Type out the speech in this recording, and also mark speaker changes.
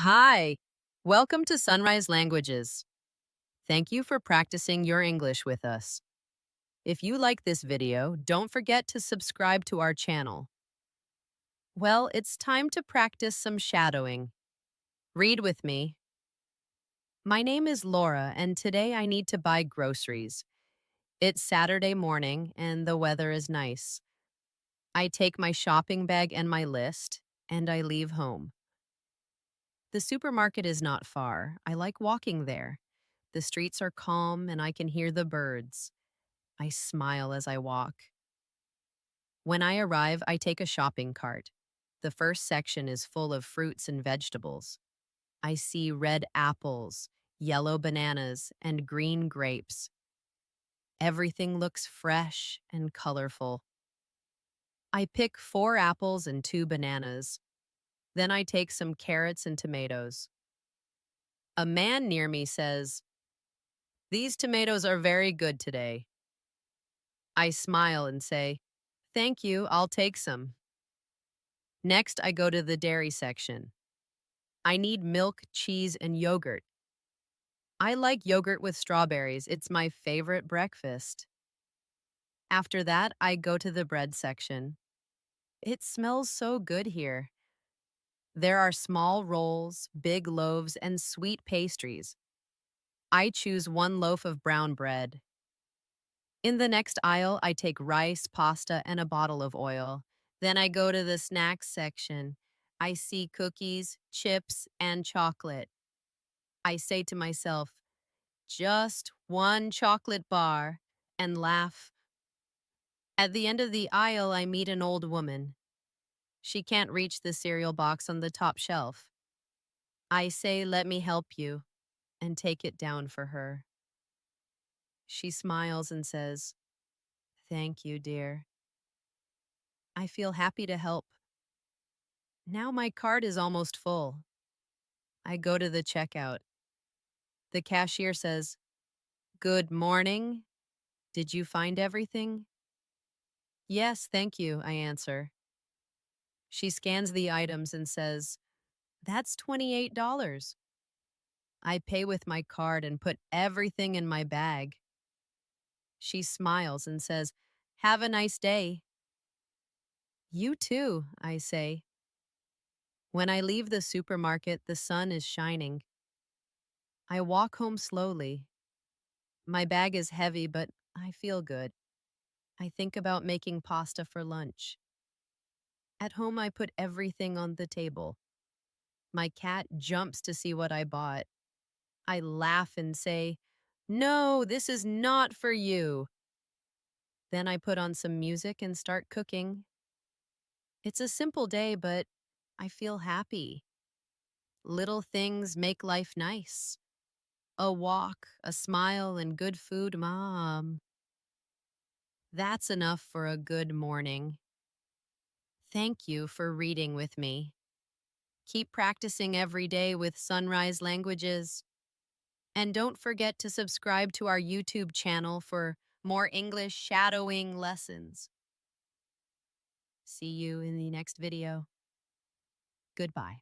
Speaker 1: Hi, welcome to Sunrise Languages. Thank you for practicing your English with us. If you like this video, don't forget to subscribe to our channel. Well, it's time to practice some shadowing. Read with me. My name is Laura, and today I need to buy groceries. It's Saturday morning, and the weather is nice. I take my shopping bag and my list, and I leave home. The supermarket is not far. I like walking there. The streets are calm and I can hear the birds. I smile as I walk. When I arrive, I take a shopping cart. The first section is full of fruits and vegetables. I see red apples, yellow bananas, and green grapes. Everything looks fresh and colorful. I pick 4 apples and 2 bananas. Then I take some carrots and tomatoes. A man near me says, "These tomatoes are very good today." I smile and say, "Thank you, I'll take some." Next, I go to the dairy section. I need milk, cheese, and yogurt. I like yogurt with strawberries. It's my favorite breakfast. After that, I go to the bread section. It smells so good here. There are small rolls, big loaves, and sweet pastries. I choose 1 loaf of brown bread. In the next aisle, I take rice, pasta, and a bottle of oil. Then I go to the snacks section. I see cookies, chips, and chocolate. I say to myself, just 1 chocolate bar, and laugh. At the end of the aisle, I meet an old woman. She can't reach the cereal box on the top shelf. I say, "Let me help you," and take it down for her. She smiles and says, "Thank you, dear." I feel happy to help. Now my cart is almost full. I go to the checkout. The cashier says, "Good morning. Did you find everything?" "Yes, thank you," I answer. She scans the items and says, "That's $28." I pay with my card and put everything in my bag. She smiles and says, "Have a nice day." "You too," I say. When I leave the supermarket, the sun is shining. I walk home slowly. My bag is heavy, but I feel good. I think about making pasta for lunch. At home, I put everything on the table. My cat jumps to see what I bought. I laugh and say, "No, this is not for you." Then I put on some music and start cooking. It's a simple day, but I feel happy. Little things make life nice. A walk, a smile, and good food, Mom. That's enough for a good morning. Thank you for reading with me. Keep practicing every day with Sunrise Languages. And don't forget to subscribe to our YouTube channel for more English shadowing lessons. See you in the next video. Goodbye.